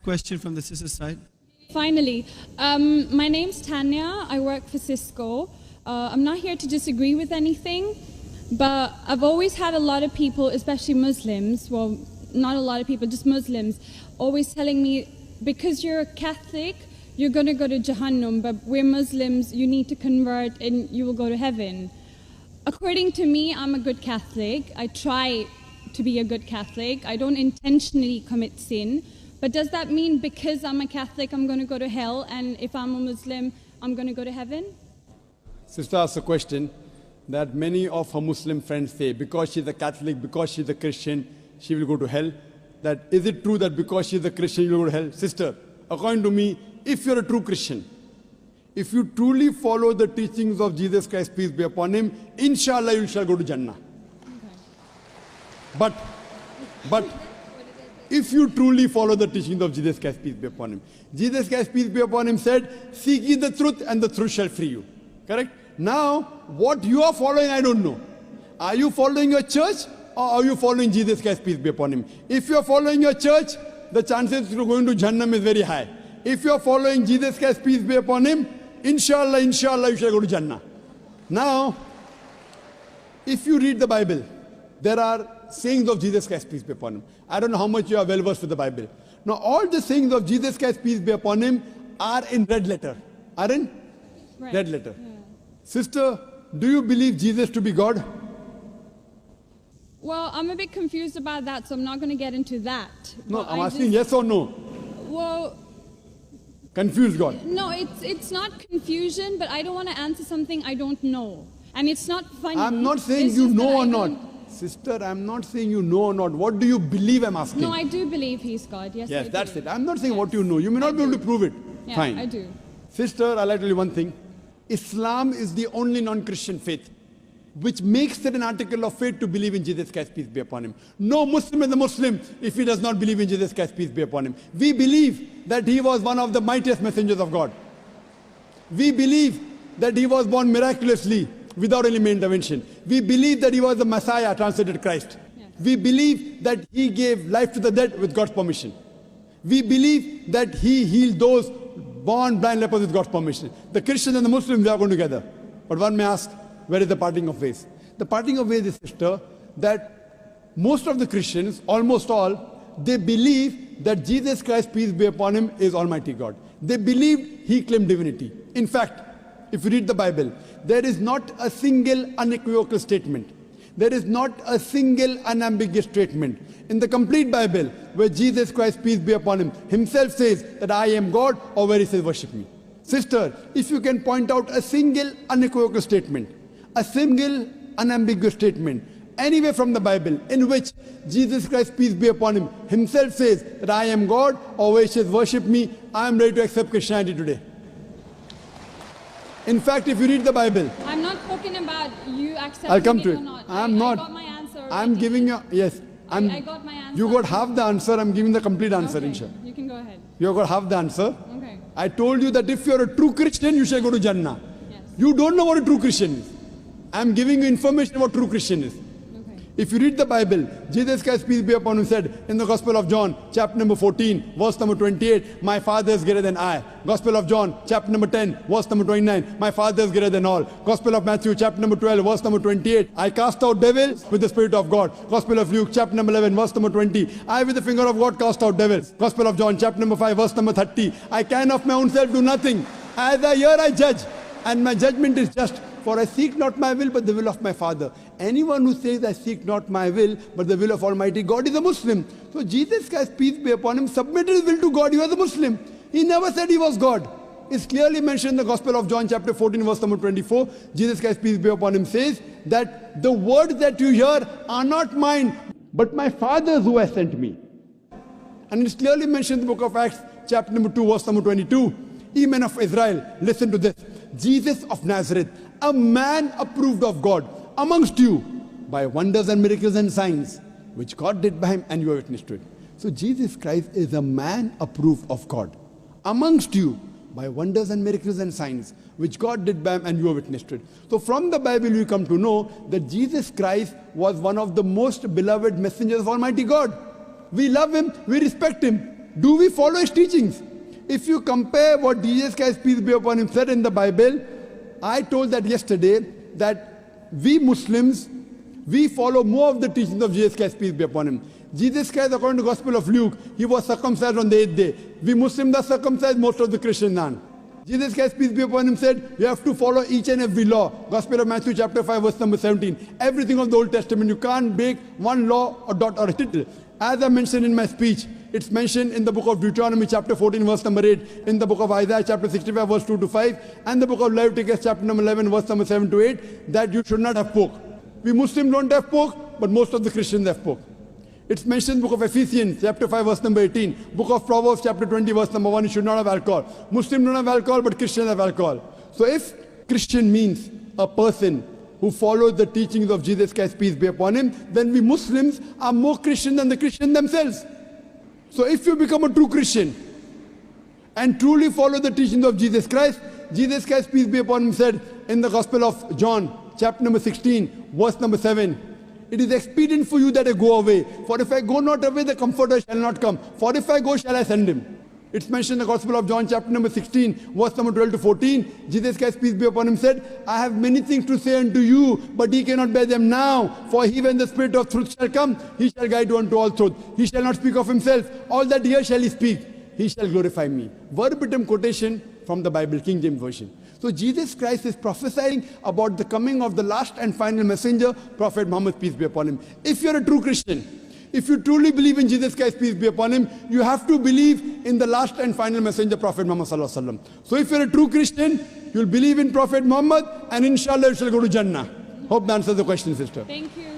question from the sister side. Finally, my name's Tanya. I work for Cisco. I'm not here to disagree with anything, but I've always had a lot of people, especially Muslims, well, not a lot of people, just Muslims, always telling me, because you're a Catholic, you're going to go to Jahannam, but we're Muslims, you need to convert and you will go to heaven. According to me, I'm a good Catholic. I try to be a good Catholic. I don't intentionally commit sin. But does that mean because I'm a Catholic, I'm going to go to hell, and if I'm a Muslim, I'm going to go to heaven? Sister asked a question that many of her Muslim friends say, because she's a Catholic, because she's a Christian, she will go to hell. That is it true that because she's a Christian, you will go to hell? Sister, according to me, if you're a true Christian, if you truly follow the teachings of Jesus Christ, peace be upon him, inshallah you shall go to Jannah. Okay. But if you truly follow the teachings of Jesus Christ, peace be upon him. Jesus Christ, peace be upon him, said, seek ye the truth and the truth shall free you. Correct? Now, what you are following, I don't know. Are you following your church or are you following Jesus Christ, peace be upon him? If you are following your church, the chances of going to Jannah is very high. If you are following Jesus Christ, peace be upon him, inshallah, you shall go to Jannah. Now, if you read the Bible, there are sayings of Jesus Christ, peace be upon him. I don't know how much you are well versed with the Bible. Now, all the sayings of Jesus Christ, peace be upon him, are in red letter. Are in red letter. Yeah. Sister, do you believe Jesus to be God? Well, I'm a bit confused about that, so I'm not going to get into that. No, I'm asking yes or no. Well, confused God. No, it's not confusion, but I don't want to answer something I don't know. And it's not funny. I'm not saying you know or not. Sister, I'm not saying you know or not. What do you believe, I'm asking? No, I do believe he's God. Yes, yes, I that's do. it. I'm not saying what you know. You may not be able to prove it. Yeah, fine. I do. Sister, I'd like to tell you one thing. Islam is the only non-Christian faith which makes it an article of faith to believe in Jesus Christ, peace be upon him. No Muslim is a Muslim if he does not believe in Jesus Christ, peace be upon him. We believe that he was one of the mightiest messengers of God. We believe that he was born miraculously without any intervention. We believe that he was the Messiah, translated Christ. Yes. We believe that he gave life to the dead with God's permission. We believe that he healed those born blind lepers with God's permission. The Christians and the Muslims, they are going together. But one may ask, where is the parting of ways? The parting of ways is, sister, that most of the Christians, almost all, they believe that Jesus Christ, peace be upon him, is Almighty God. They believed he claimed divinity. In fact, if you read the Bible, there is not a single unequivocal statement. There is not a single unambiguous statement in the complete Bible where Jesus Christ, peace be upon him, himself says that I am God, or where he says worship me. Sister, if you can point out a single unequivocal statement, a single unambiguous statement, anywhere from the Bible in which Jesus Christ, peace be upon him, himself says that I am God, or where he says worship me, I am ready to accept Christianity today. In fact, if you read the Bible, I'm not talking about you accepting I'll come to it it. or not. I'm I not. got my answer. I'm giving you, yes. I got my answer. You got half the answer, I'm giving the complete answer, okay, inshallah. You can go ahead. You got half the answer. Okay. I told you that if you're a true Christian, you shall go to Jannah. Yes. You don't know what a true Christian is. I'm giving you information about true Christian is. Okay. If you read the Bible, Jesus Christ, peace be upon him, said in the Gospel of John, chapter number 14, verse number 28, my Father is greater than I. Gospel of John, chapter number 10, verse number 29, my Father is greater than all. Gospel of Matthew, chapter number 12, verse number 28, I cast out devils with the Spirit of God. Gospel of Luke, chapter number 11, verse number 20, I with the finger of God cast out devils. Gospel of John, chapter number 5, verse number 30, I can of my own self do nothing. As I hear, I judge, and my judgment is just. For I seek not my will, but the will of my Father. Anyone who says, I seek not my will, but the will of Almighty God is a Muslim. So Jesus Christ, peace be upon him, submitted his will to God. He was a Muslim. He never said he was God. It's clearly mentioned in the Gospel of John, chapter 14, verse number 24. Jesus Christ, peace be upon him, says that the words that you hear are not mine, but my Father's who has sent me. And it's clearly mentioned in the book of Acts, chapter number 2, verse number 22. Ye men of Israel, listen to this. Jesus of Nazareth, a man approved of God amongst you by wonders and miracles and signs, which God did by him, and you are witness to it. So Jesus Christ is a man approved of God amongst you by wonders and miracles and signs, which God did by him, and you are witness to it. So from the Bible you come to know that Jesus Christ was one of the most beloved messengers of Almighty God. We love him, we respect him. Do we follow his teachings? If you compare what Jesus Christ, peace be upon him, said in the Bible, I told that yesterday, that we Muslims, we follow more of the teachings of Jesus Christ, peace be upon him. Jesus Christ, according to the Gospel of Luke, he was circumcised on the 8th day. We Muslims are circumcised, most of the Christians aren't. Jesus Christ, peace be upon him, said, you have to follow each and every law. Gospel of Matthew chapter 5, verse number 17. Everything of the Old Testament. You can't break one law or dot or a tittle. As I mentioned in my speech, it's mentioned in the book of Deuteronomy chapter 14, verse number 8, in the book of Isaiah chapter 65, verse 2 to 5, and the book of Leviticus chapter number 11, verse number 7 to 8, that you should not have pork. We Muslims don't have pork, but most of the Christians have pork. It's mentioned in the book of Ephesians, chapter 5, verse number 18. Book of Proverbs, chapter 20, verse number 1, you should not have alcohol. Muslims don't have alcohol, but Christians have alcohol. So if Christian means a person who follows the teachings of Jesus Christ, peace be upon him, then we Muslims are more Christian than the Christians themselves. So if you become a true Christian and truly follow the teachings of Jesus Christ, peace be upon him, said in the Gospel of John, chapter number 16, verse number 7, it is expedient for you that I go away. For if I go not away, the Comforter shall not come. For if I go, shall I send him. It's mentioned in the Gospel of John, chapter number 16, verse number 12 to 14. Jesus Christ, peace be upon him, said, I have many things to say unto you, but ye cannot bear them now. For he, when the Spirit of truth shall come, he shall guide you unto all truth. He shall not speak of himself. All that here shall he speak. He shall glorify me. Verbatim quotation from the Bible, King James Version. So Jesus Christ is prophesying about the coming of the last and final messenger, Prophet Muhammad, peace be upon him. If you're a true Christian, if you truly believe in Jesus Christ, peace be upon him, you have to believe in the last and final messenger, Prophet Muhammad sallallahu alaihi wasallam. So if you're a true Christian, you'll believe in Prophet Muhammad, and inshallah you shall go to Jannah. Hope that answers the question, sister. Thank you.